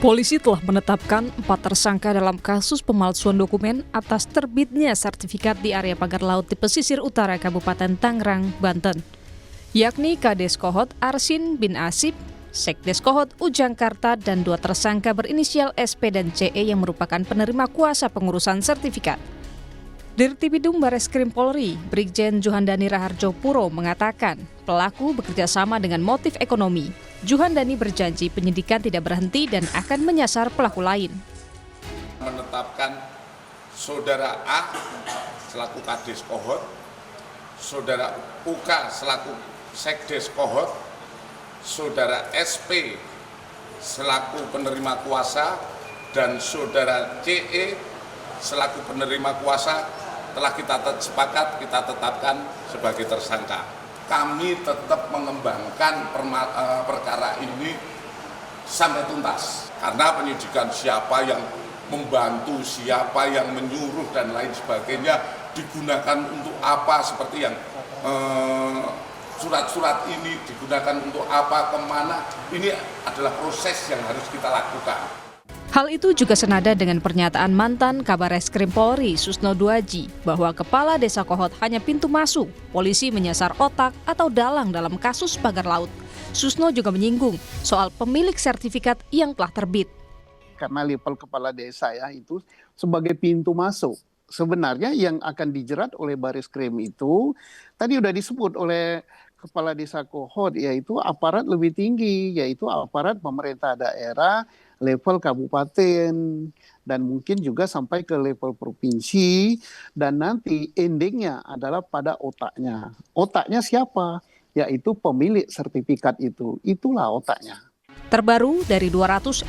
Polisi telah menetapkan 4 tersangka dalam kasus pemalsuan dokumen atas terbitnya sertifikat di area pagar laut di pesisir utara Kabupaten Tangerang, Banten, yakni Kades Kohot Arsin bin Asip, Sekdes Kohot Ujangkarta, dan 2 tersangka berinisial SP dan CE yang merupakan penerima kuasa pengurusan sertifikat. Dirtipidum Bareskrim Polri, Brigjen Juhandani Raharjo Puro mengatakan pelaku bekerja sama dengan motif ekonomi. Juhandani berjanji penyidikan tidak berhenti dan akan menyasar pelaku lain. Menetapkan Saudara A selaku Kades Kohot, Saudara UK selaku Sekdes Kohot, Saudara SP selaku penerima kuasa, dan Saudara CE selaku penerima kuasa telah kita sepakat kita tetapkan sebagai tersangka. Kami tetap mengembangkan perkara ini sampai tuntas, karena penyidikan siapa yang membantu, siapa yang menyuruh dan lain sebagainya digunakan untuk apa, seperti yang surat-surat ini digunakan untuk apa, kemana, ini adalah proses yang harus kita lakukan. Hal itu juga senada dengan pernyataan mantan Kabareskrim Polri Susno Duaji bahwa kepala desa Kohot hanya pintu masuk, polisi menyasar otak atau dalang dalam kasus pagar laut. Susno juga menyinggung soal pemilik sertifikat yang telah terbit. Karena level kepala desa ya itu sebagai pintu masuk. Sebenarnya yang akan dijerat oleh Bareskrim itu tadi sudah disebut oleh kepala desa Kohot, yaitu aparat lebih tinggi, yaitu aparat pemerintah daerah level kabupaten, dan mungkin juga sampai ke level provinsi, dan nanti endingnya adalah pada otaknya. Otaknya siapa? Yaitu pemilik sertifikat itu. Itulah otaknya. Terbaru dari 280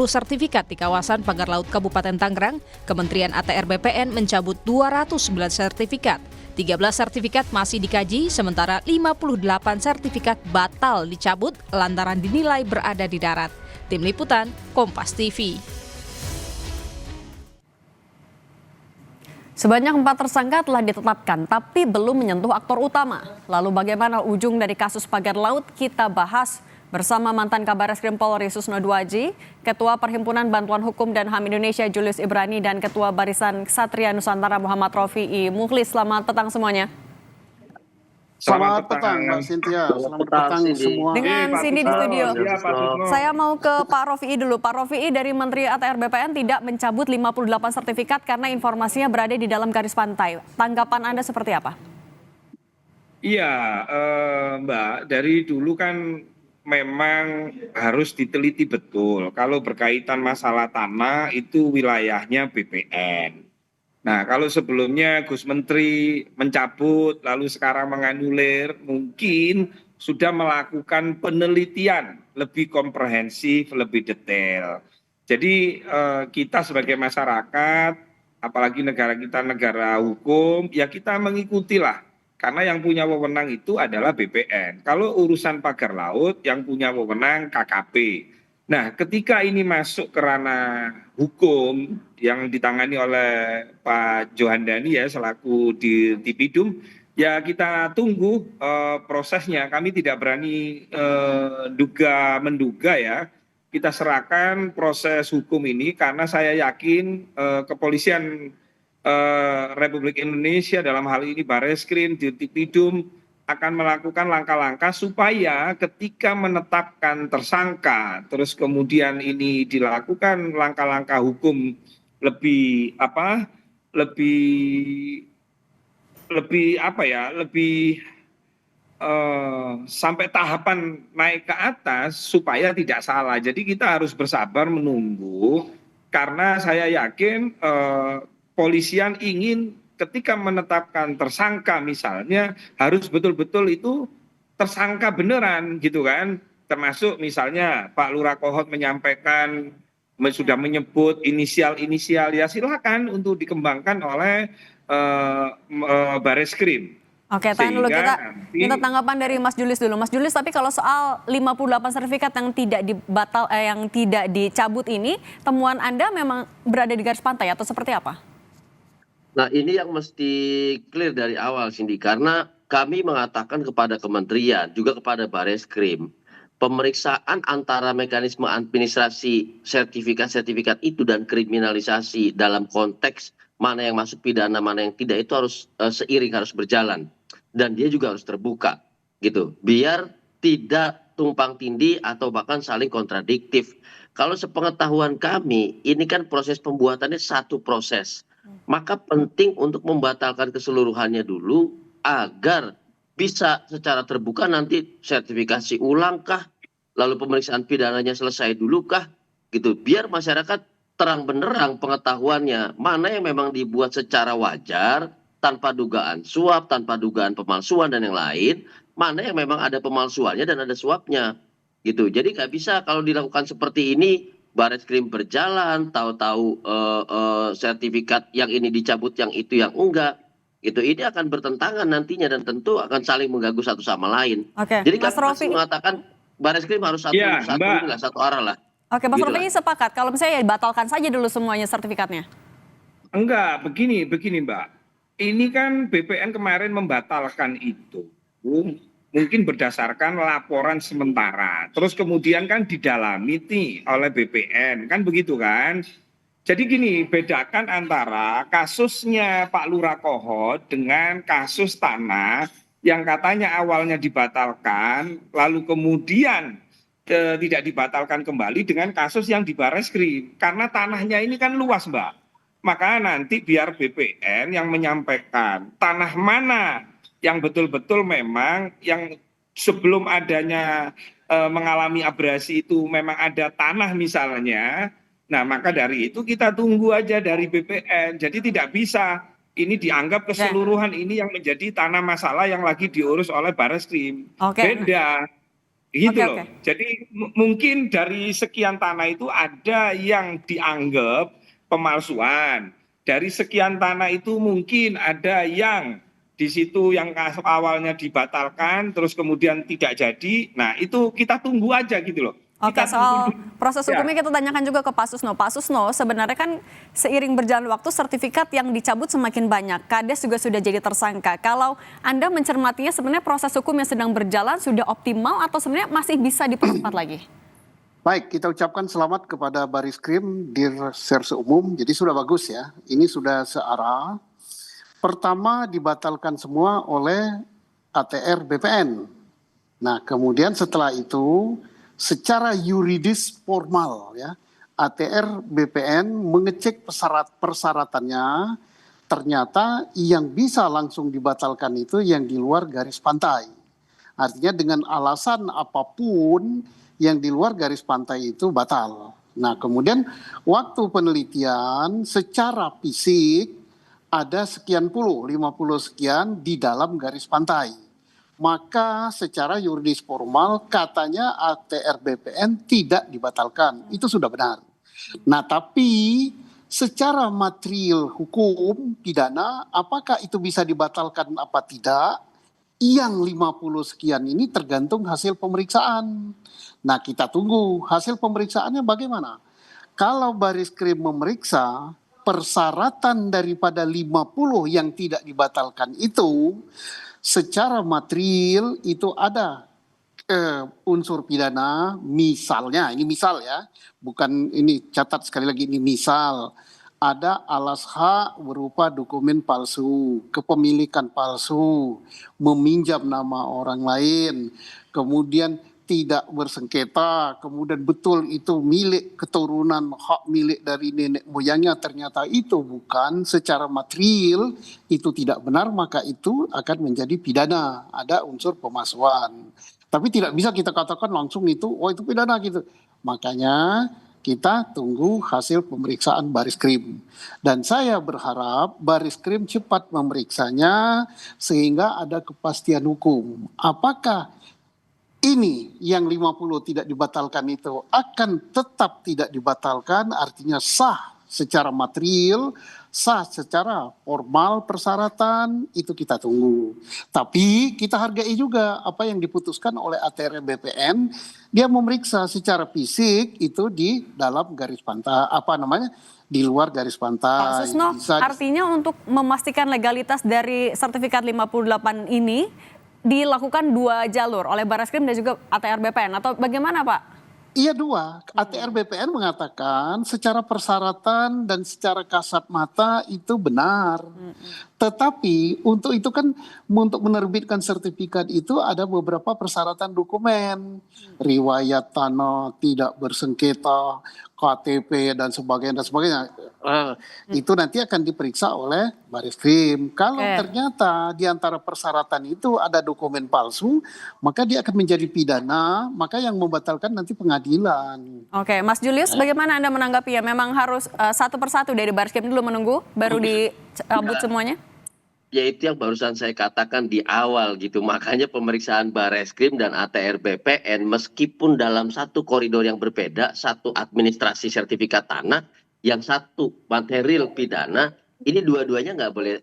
sertifikat di kawasan pagar laut Kabupaten Tangerang, Kementerian ATR BPN mencabut 209 sertifikat. 13 sertifikat masih dikaji, sementara 58 sertifikat batal dicabut lantaran dinilai berada di darat. Tim Liputan, Kompas TV. Sebanyak 4 tersangka telah ditetapkan, tapi belum menyentuh aktor utama. Lalu bagaimana ujung dari kasus pagar laut? Kita bahas bersama mantan Kabareskrim Polri Susno Duaji, Ketua Perhimpunan Bantuan Hukum dan HAM Indonesia Julius Ibrani, dan Ketua Barisan Ksatria Nusantara Muhammad Rofi'i Mukhlis. Selamat petang semuanya. Selamat petang Mbak Cynthia, selamat petang semua. Dengan Cindy di studio. Saya mau ke Pak Rofi'i dulu. Pak Rofi'i, dari Menteri ATR BPN tidak mencabut 58 sertifikat karena informasinya berada di dalam garis pantai. Tanggapan Anda seperti apa? Iya, Mbak, dari dulu kan memang harus diteliti betul. Kalau berkaitan masalah tanah itu wilayahnya BPN. Nah, kalau sebelumnya Gus Menteri mencabut lalu sekarang menganulir, mungkin sudah melakukan penelitian lebih komprehensif, lebih detail. Jadi kita sebagai masyarakat, apalagi negara kita negara hukum, ya kita mengikutilah. Karena yang punya wewenang itu adalah BPN. Kalau urusan pagar laut yang punya wewenang KKP. Nah, ketika ini masuk ke ranah hukum yang ditangani oleh Pak Juhandani ya selaku Dirtipidum, ya kita tunggu prosesnya. Kami tidak berani menduga ya. Kita serahkan proses hukum ini karena saya yakin kepolisian Republik Indonesia dalam hal ini Bareskrim, Dirtipidum akan melakukan langkah-langkah supaya ketika menetapkan tersangka, terus kemudian ini dilakukan langkah-langkah hukum lebih sampai tahapan naik ke atas supaya tidak salah. Jadi kita harus bersabar menunggu karena saya yakin polisian ingin ketika menetapkan tersangka misalnya harus betul-betul itu tersangka beneran gitu kan. Termasuk misalnya Pak Lurah Kohot menyampaikan sudah menyebut inisial-inisial, ya silakan untuk dikembangkan oleh Bareskrim. Oke, tahan dulu, kita minta tanggapan dari Mas Julius dulu. Mas Julius, tapi kalau soal 58 sertifikat yang tidak dicabut ini, temuan Anda memang berada di garis pantai atau seperti apa? Nah, ini yang mesti clear dari awal, Cindy, karena kami mengatakan kepada kementerian, juga kepada Bareskrim, pemeriksaan antara mekanisme administrasi sertifikat-sertifikat itu dan kriminalisasi dalam konteks mana yang masuk pidana, mana yang tidak itu harus seiring, harus berjalan. Dan dia juga harus terbuka gitu. Biar tidak tumpang tindih atau bahkan saling kontradiktif. Kalau sepengetahuan kami, ini kan proses pembuatannya satu proses. Maka penting untuk membatalkan keseluruhannya dulu agar bisa secara terbuka nanti sertifikasi ulang kah, lalu pemeriksaan pidananya selesai dulu kah, gitu. Biar masyarakat terang benderang pengetahuannya, mana yang memang dibuat secara wajar, tanpa dugaan suap, tanpa dugaan pemalsuan dan yang lain, mana yang memang ada pemalsuannya dan ada suapnya, gitu. Jadi nggak bisa kalau dilakukan seperti ini, Bareskrim berjalan, tahu-tahu sertifikat yang ini dicabut, yang itu yang enggak. Gitu, ini akan bertentangan nantinya dan tentu akan saling mengganggu satu sama lain. Oke, Jadi Mas kami Rofi. mengatakan Bareskrim harus satu arah lah. Oke, Mas Gitu Rofi lah. ini sepakat kalau misalnya ya dibatalkan saja dulu semuanya sertifikatnya. Enggak, begini Mbak. Ini kan BPN kemarin membatalkan itu. Mungkin berdasarkan laporan sementara. Terus kemudian kan didalami nih oleh BPN, kan begitu kan? Jadi gini, bedakan antara kasusnya Pak Lurah Kohot dengan kasus tanah yang katanya awalnya dibatalkan, lalu kemudian tidak dibatalkan kembali dengan kasus yang di Bareskrim. Karena tanahnya ini kan luas, Mbak. Maka nanti biar BPN yang menyampaikan tanah mana yang betul-betul memang yang sebelum adanya mengalami abrasi itu memang ada tanah misalnya. Nah, maka dari itu kita tunggu aja dari BPN. Jadi tidak bisa ini dianggap keseluruhan ini yang menjadi tanah masalah yang lagi diurus oleh Bareskrim. Beda. Gitu loh. Jadi mungkin dari sekian tanah itu ada yang dianggap pemalsuan. Dari sekian tanah itu mungkin ada yang di situ yang awalnya dibatalkan terus kemudian tidak jadi. Nah, itu kita tunggu aja gitu loh. Oke, soal proses hukumnya kita tanyakan juga ke Pak Susno. Pak Susno, sebenarnya kan seiring berjalan waktu sertifikat yang dicabut semakin banyak. Kades juga sudah jadi tersangka. Kalau Anda mencermatinya sebenarnya proses hukum yang sedang berjalan sudah optimal atau sebenarnya masih bisa dipercepat lagi? Baik, kita ucapkan selamat kepada Bareskrim, Dirserse Umum. Jadi sudah bagus ya, ini sudah searah. Pertama dibatalkan semua oleh ATR BPN. Nah, kemudian setelah itu secara yuridis formal ya, ATR BPN mengecek persyaratannya, ternyata yang bisa langsung dibatalkan itu yang di luar garis pantai. Artinya dengan alasan apapun yang di luar garis pantai itu batal. Nah, kemudian waktu penelitian secara fisik ada sekian puluh, 50 sekian di dalam garis pantai. Maka secara yuridis formal katanya ATR BPN tidak dibatalkan. Itu sudah benar. Nah, tapi secara material hukum pidana apakah itu bisa dibatalkan apa tidak? Yang 50 sekian ini tergantung hasil pemeriksaan. Nah, kita tunggu hasil pemeriksaannya bagaimana. Kalau Bareskrim memeriksa persyaratan daripada 50 yang tidak dibatalkan itu, secara material itu ada unsur pidana, misalnya, ini misal ya, bukan ini catat sekali lagi ini misal, ada alas hak berupa dokumen palsu, kepemilikan palsu, meminjam nama orang lain, kemudian tidak bersengketa, kemudian betul itu milik keturunan, hak milik dari nenek moyangnya, ternyata itu bukan secara material, itu tidak benar, maka itu akan menjadi pidana, ada unsur pemalsuan. Tapi tidak bisa kita katakan langsung itu, oh itu pidana gitu. Makanya kita tunggu hasil pemeriksaan Bareskrim. Dan saya berharap Bareskrim cepat memeriksanya sehingga ada kepastian hukum. Apakah ini yang 50 tidak dibatalkan itu akan tetap tidak dibatalkan, artinya sah secara material, sah secara formal persyaratan, itu kita tunggu. Tapi kita hargai juga apa yang diputuskan oleh ATR BPN, dia memeriksa secara fisik itu di dalam garis pantai, di luar garis pantai. Pak Susno, artinya untuk memastikan legalitas dari sertifikat 58 ini, dilakukan 2 jalur oleh Barreskrim dan juga ATR BPN atau bagaimana Pak? Iya dua, ATR BPN mengatakan secara persyaratan dan secara kasat mata itu benar. Tetapi untuk itu kan untuk menerbitkan sertifikat itu ada beberapa persyaratan dokumen. Riwayat tanah tidak bersengketa, KTP dan sebagainya dan sebagainya. Itu nanti akan diperiksa oleh Barreskrim. Kalau Oke. ternyata di antara persyaratan itu ada dokumen palsu, maka dia akan menjadi pidana, maka yang membatalkan nanti pengadilan. Oke, Mas Julius, bagaimana Anda menanggapinya? Memang harus satu persatu dari Barreskrim dulu menunggu, baru dicabut semuanya? Ya itu yang barusan saya katakan di awal gitu. Makanya pemeriksaan Barreskrim dan ATR BPN meskipun dalam satu koridor yang berbeda, satu administrasi sertifikat tanah, yang satu material pidana, ini dua-duanya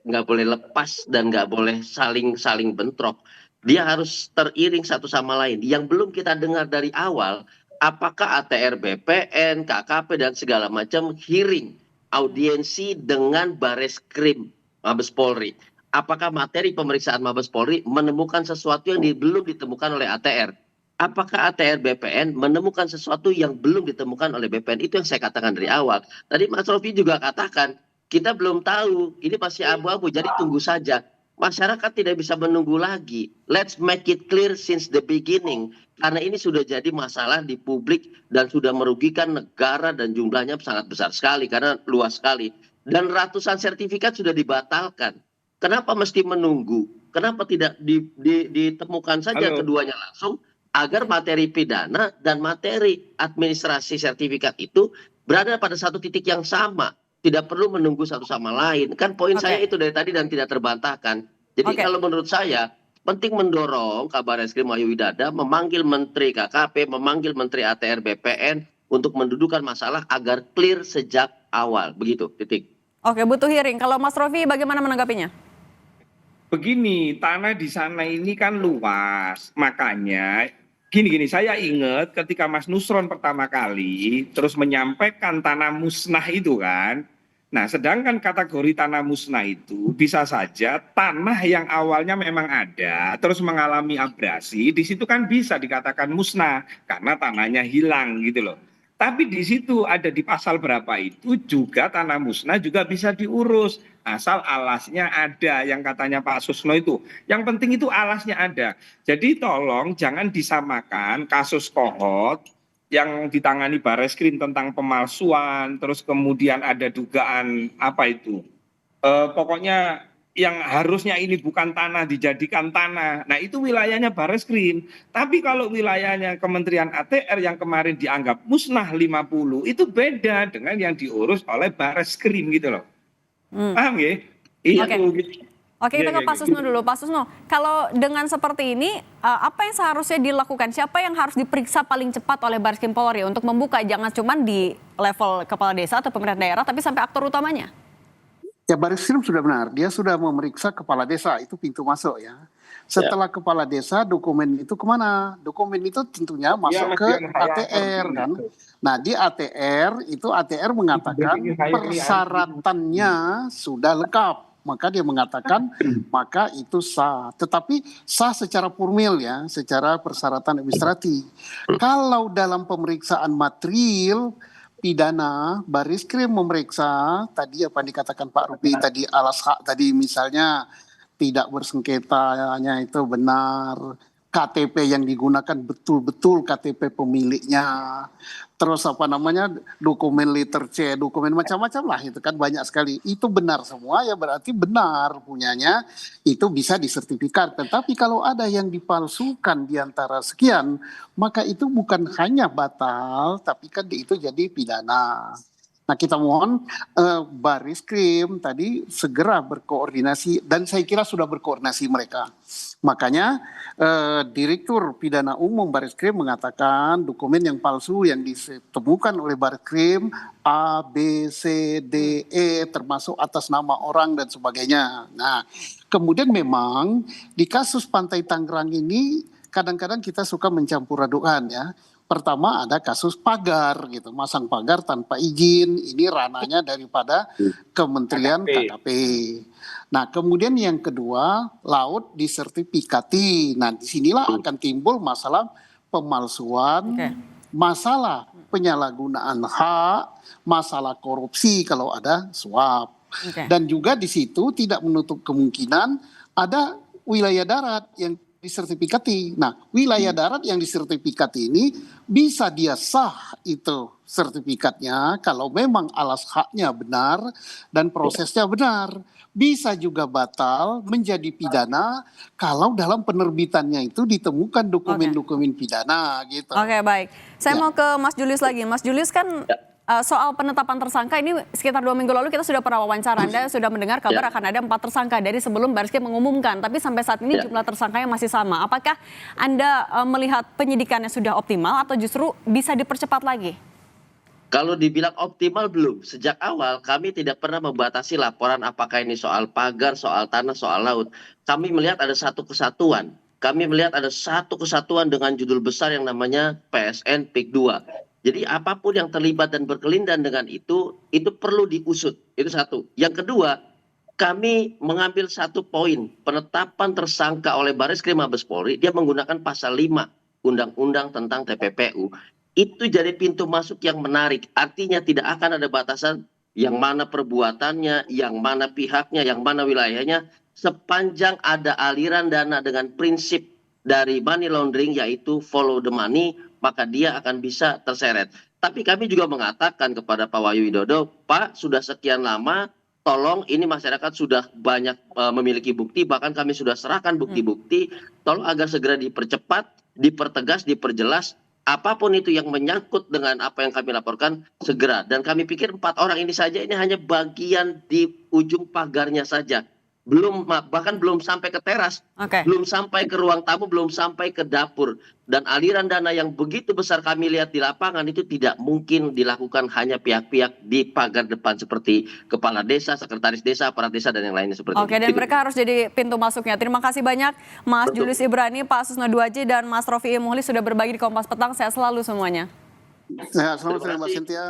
nggak boleh lepas dan nggak boleh saling bentrok. Dia harus teriring satu sama lain. Yang belum kita dengar dari awal, apakah ATR BPN, KKP dan segala macam hearing, audiensi dengan Barreskrim Mabes Polri. Apakah materi pemeriksaan Mabes Polri menemukan sesuatu yang belum ditemukan oleh ATR? Apakah ATR BPN menemukan sesuatu yang belum ditemukan oleh BPN? Itu yang saya katakan dari awal. Tadi Mas Rofi juga katakan, kita belum tahu, ini masih abu-abu, jadi tunggu saja. Masyarakat tidak bisa menunggu lagi. Let's make it clear since the beginning. Karena ini sudah jadi masalah di publik dan sudah merugikan negara dan jumlahnya sangat besar sekali karena luas sekali. Dan ratusan sertifikat sudah dibatalkan. Kenapa mesti menunggu? Kenapa tidak ditemukan saja Halo. keduanya langsung agar materi pidana dan materi administrasi sertifikat itu berada pada satu titik yang sama, tidak perlu menunggu satu sama lain. Kan poin Oke. saya itu dari tadi dan tidak terbantahkan. Jadi Oke. kalau menurut saya penting mendorong Kabar Eskrim Wahyu Widada memanggil Menteri KKP, memanggil Menteri ATR BPN untuk mendudukan masalah agar clear sejak awal. Begitu, titik. Oke, butuh hearing. Kalau Mas Rofi bagaimana menanggapinya? Begini, tanah di sana ini kan luas, makanya gini, saya ingat ketika Mas Nusron pertama kali terus menyampaikan tanah musnah itu kan. Nah, sedangkan kategori tanah musnah itu bisa saja tanah yang awalnya memang ada, terus mengalami abrasi, di situ kan bisa dikatakan musnah karena tanahnya hilang gitu loh. Tapi di situ ada di pasal berapa itu juga tanah musnah juga bisa diurus asal alasnya ada yang katanya Pak Susno itu. Yang penting itu alasnya ada. Jadi tolong jangan disamakan kasus Kohot yang ditangani Barreskrim tentang pemalsuan, terus kemudian ada dugaan apa itu? Pokoknya yang harusnya ini bukan tanah dijadikan tanah. Nah itu wilayahnya Barreskrim. Tapi kalau wilayahnya Kementerian ATR yang kemarin dianggap musnah 50 itu beda dengan yang diurus oleh Barreskrim gitu loh. Paham ya? Iya Oke. tuh. Oke, kita ke Pak Susno dulu. Pak Susno, kalau dengan seperti ini, apa yang seharusnya dilakukan? Siapa yang harus diperiksa paling cepat oleh Barreskrim Polri untuk membuka? Jangan cuma di level kepala desa atau pemerintah daerah, tapi sampai aktor utamanya. Ya Barreskrim sudah benar, dia sudah memeriksa kepala desa, itu pintu masuk ya. Setelah kepala desa, dokumen itu kemana? Dokumen itu tentunya masuk ke ATR kan. Nah di ATR itu ATR mengatakan persyaratannya sudah lengkap. Maka dia mengatakan maka itu sah. Tetapi sah secara formil ya, secara persyaratan administratif. Kalau dalam pemeriksaan material pidana, Barreskrim memeriksa tadi apa yang dikatakan Pak Rupi tadi alas hak tadi misalnya tidak bersengketanya itu benar, KTP yang digunakan betul-betul KTP pemiliknya, terus apa namanya dokumen liter C, dokumen macam-macam lah itu kan banyak sekali, itu benar semua ya berarti benar punyanya itu bisa disertifikat. Tetapi kalau ada yang dipalsukan di antara sekian maka itu bukan hanya batal tapi kan itu jadi pidana. Nah kita mohon Barreskrim tadi segera berkoordinasi dan saya kira sudah berkoordinasi mereka. Makanya Direktur Pidana Umum Barreskrim mengatakan dokumen yang palsu yang ditemukan oleh Barreskrim A, B, C, D, E termasuk atas nama orang dan sebagainya. Nah kemudian memang di kasus Pantai Tangerang ini kadang-kadang kita suka mencampur adukan ya. Pertama ada kasus pagar gitu, masang pagar tanpa izin, ini ranahnya daripada Kementerian KKP. Nah, kemudian yang kedua, laut disertifikati. Nah, disinilah akan timbul masalah pemalsuan, masalah penyalahgunaan hak, masalah korupsi kalau ada suap. Dan juga di situ tidak menutup kemungkinan ada wilayah darat yang disertifikati. Nah, wilayah darat yang disertifikati ini bisa dia sah itu sertifikatnya kalau memang alas haknya benar dan prosesnya benar. Bisa juga batal menjadi pidana kalau dalam penerbitannya itu ditemukan dokumen-dokumen pidana gitu. Oke, baik. Saya mau ke Mas Julius lagi. Mas Julius kan soal penetapan tersangka ini sekitar 2 minggu lalu kita sudah pernah wawancara. Anda sudah mendengar kabar akan ada 4 tersangka dari sebelum Barreskrim mengumumkan. Tapi sampai saat ini jumlah tersangkanya masih sama. Apakah Anda melihat penyidikannya sudah optimal atau justru bisa dipercepat lagi? Kalau dibilang optimal belum. Sejak awal kami tidak pernah membatasi laporan apakah ini soal pagar, soal tanah, soal laut. Kami melihat ada satu kesatuan. Kami melihat ada satu kesatuan dengan judul besar yang namanya PSN PIK 2. Jadi apapun yang terlibat dan berkelindan dengan itu perlu diusut. Itu satu. Yang kedua, kami mengambil satu poin penetapan tersangka oleh Barreskrim Mabes Polri. Dia menggunakan pasal 5 Undang-Undang tentang TPPU. Itu jadi pintu masuk yang menarik. Artinya tidak akan ada batasan yang mana perbuatannya, yang mana pihaknya, yang mana wilayahnya. Sepanjang ada aliran dana dengan prinsip dari money laundering yaitu follow the money, maka dia akan bisa terseret. Tapi kami juga mengatakan kepada Pak Wahyu Widodo, Pak, sudah sekian lama, tolong ini masyarakat sudah banyak memiliki bukti, bahkan kami sudah serahkan bukti-bukti, tolong agar segera dipercepat, dipertegas, diperjelas, apapun itu yang menyangkut dengan apa yang kami laporkan, segera. Dan kami pikir 4 orang ini saja, ini hanya bagian di ujung pagarnya saja. Bahkan belum sampai ke teras, belum sampai ke ruang tamu, belum sampai ke dapur. Dan aliran dana yang begitu besar kami lihat di lapangan itu tidak mungkin dilakukan hanya pihak-pihak di pagar depan seperti kepala desa, sekretaris desa, aparat desa, dan yang lainnya seperti itu. Oke, dan mereka harus jadi pintu masuknya. Terima kasih banyak Mas Julius Ibrani, Pak Susno Duaji, dan Mas Rofi Muhli sudah berbagi di Kompas Petang. Sehat selalu semuanya. Selamat sore Mbak Cynthia.